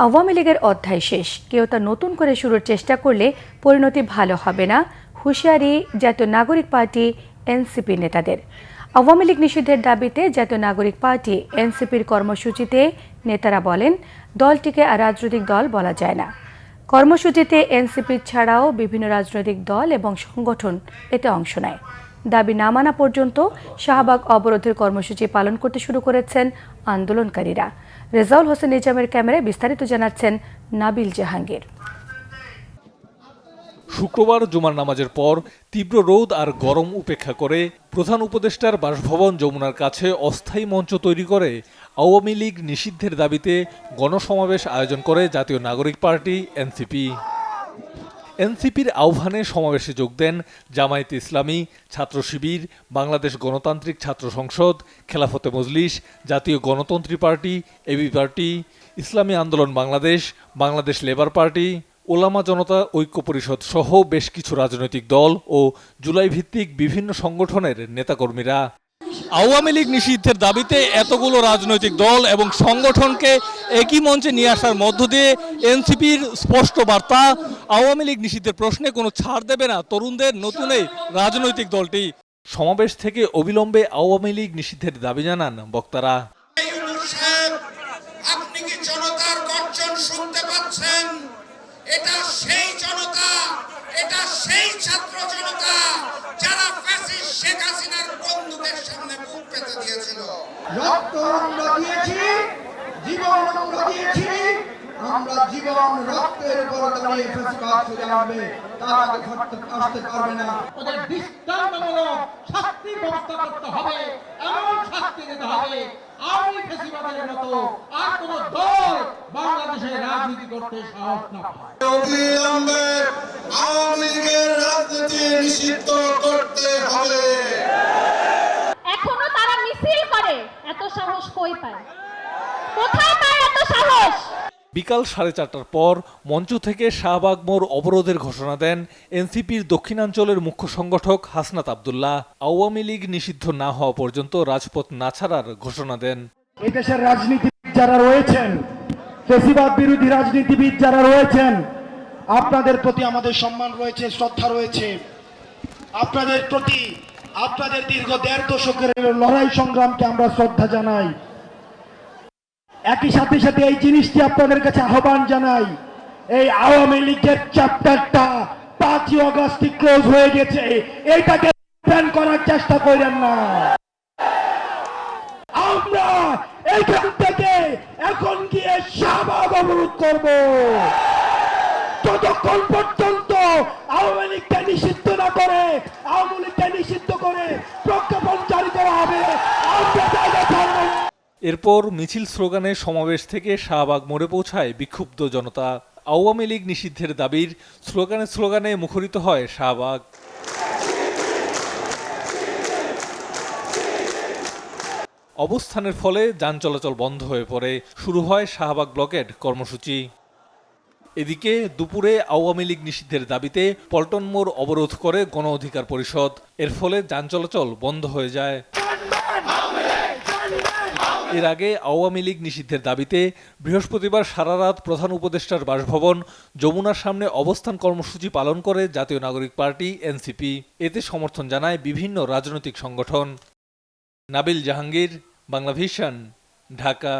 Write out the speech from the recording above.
আওয়ামী লীগের অধ্যায় শেষ, কেউ তা নতুন করে শুরুর চেষ্টা করলে পরিণতি ভালো হবে না, হুঁশিয়ারি জাতীয় নাগরিক পার্টি এনসিপি নেতাদের। আওয়ামী লীগ নিষিদ্ধের দাবিতে জাতীয় নাগরিক পার্টি এনসিপির কর্মসূচিতে নেতারা বলেন, দলটিকে আর রাজনৈতিক দল বলা যায় না। কর্মসূচিতে এনসিপি ছাড়াও বিভিন্ন রাজনৈতিক দল এবং সংগঠন এতে অংশ নেয়। দাবি না মানা পর্যন্ত শাহবাগ অবরোধের কর্মসূচি পালন করতে শুরু করেছেন আন্দোলনকারীরা। রেজাউল হোসেন নিজামের ক্যামেরায় বিস্তারিত জানাচ্ছেন নাবিল জাহাঙ্গীর। শুক্রবার জুমার নামাজের পর তীব্র রোদ আর গরম উপেক্ষা করে প্রধান উপদেষ্টার বাসভবন যমুনার কাছে অস্থায়ী মঞ্চ তৈরি করে আওয়ামী লীগ নিষিদ্ধের দাবিতে গণসমাবেশ আয়োজন করে জাতীয় নাগরিক পার্টি এনসিপি। এনসিপির আহ্বানে সমাবেশে যোগ দেন জামায়াতে ইসলামী, ছাত্র শিবির, বাংলাদেশ গণতান্ত্রিক ছাত্র সংসদ, খেলাফতে মজলিস, জাতীয় গণতন্ত্রী পার্টি, এবি পার্টি, ইসলামী আন্দোলন বাংলাদেশ, বাংলাদেশ লেবার পার্টি, ওলামা জনতা ঐক্য পরিষদ সহ বেশ কিছু রাজনৈতিক দল ও জুলাই ভিত্তিক বিভিন্ন সংগঠনের নেতাকর্মীরা। আওয়ামী লীগ নিষিদ্ধের দাবিতে এতগুলো রাজনৈতিক দল এবং সংগঠনকে একই মঞ্চে নিয়ে আসার মধ্য দিয়ে এনসিপির স্পষ্ট বার্তা, আওয়ামী লীগ নিষিদ্ধের প্রশ্নে কোনো ছাড় দেবে না তরুণদের নতুন এই রাজনৈতিক দলটি। সমাবেশ থেকে অবিলম্বে আওয়ামী লীগ নিষিদ্ধের দাবি জানান বক্তারা। আপনি কি জনতার গর্জন শুনতে পাচ্ছেন? এটা সেই জনতা, এটা সেই ছাত্র জনতা যারা ফ্যাসিস্ট শেখ হাসিনার বন্দুকের সামনে বুক পেতে দিয়েছিল। রক্ত আমরা দিয়েছি, জীবন আমরা দিয়েছি, আমরা জীবন রক্তের উপর দাঁড়িয়ে ফেসিবাদ চলে আসবে, তার আগে আসতে পারবে না। ওদের দৃষ্টান্তমূলক শাস্তির ব্যবস্থা করতে হবে, এমন শাস্তি দিতে হবে আওয়ামী ফেসিবাদের মতো আর কোন দল বাংলাদেশে রাজনীতি করতে সাহস না পায়। অবিলম্বে আওয়ামী লীগের রাজনীতি নিষিদ্ধ করতে হবে। এখনো তারা মিছিল করে, এত সাহস কই পায়? কোথায় পায় এত সাহস? বিকাল 4:30টার পর মঞ্চ থেকে শাহবাগ মোড় অবরোধের ঘোষণা দেন এনসিপির দক্ষিণাঞ্চলের মুখ্য সংগঠক হাসনাত আব্দুল্লাহ। আওয়ামী লীগ নিষিদ্ধ না হওয়া পর্যন্ত রাজপথ না ছাড়ার ঘোষণা দেন। এই দেশের রাজনীতিবিদ যারা রয়েছেন, ফ্যাসিবাদ বিরোধী রাজনীতিবিদ যারা রয়েছেন, আপনাদের প্রতি আমাদের সম্মান রয়েছে, শ্রদ্ধা রয়েছে। আপনাদের প্রতি আপনাদের দীর্ঘ 1.5 দশকের লড়াই সংগ্রামকে আমরা শ্রদ্ধা জানাই। একই সাথে সাথে এই জিনিসটি আপনাদের কাছে আহ্বান জানাই, এই আওয়ামী লীগের চ্যাপ্টারটা 5ই আগস্ট ক্লোজ হয়ে গেছে, এইটাকে প্ল্যান করার চেষ্টা করেন না। আমরা এইখান থেকে এখন গিয়ে শাহবাগ অবরোধ করব, যতক্ষণ পর্যন্ত আওয়ামী লীগকে নিষিদ্ধ না করে, আওয়ামী লীগকে নিষিদ্ধ করে প্রজ্ঞাপন জারি করা হবে। আমরা জায়গা ছাড়ব না। এরপর মিছিল স্লোগানে সমাবেশ থেকে শাহবাগ মোড়ে পৌঁছায় বিক্ষুব্ধ জনতা। আওয়ামী লীগ নিষিদ্ধের দাবির স্লোগানে মুখরিত হয় শাহবাগ। অবস্থানের ফলে যান চলাচল বন্ধ হয়ে পড়ে, শুরু হয় শাহবাগ ব্লকেড কর্মসূচি। এদিকে দুপুরে আওয়ামী লীগ নিষিদ্ধের দাবিতে পল্টন মোড় অবরোধ করে গণ অধিকার পরিষদ। এর ফলে যান চলাচল বন্ধ হয়ে যায়। এর আগে আওয়ামী লীগ নিষিদ্ধের দাবিতে বৃহস্পতিবার সারা রাত প্রধান উপদেষ্টার বাসভবন যমুনার সামনে অবস্থান কর্মসূচি পালন করে জাতীয় নাগরিক পার্টি এনসিপি। এতে সমর্থন জানায় বিভিন্ন রাজনৈতিক সংগঠন। নাবিল জাহাঙ্গীর, বাংলা ভিশন, ঢাকা।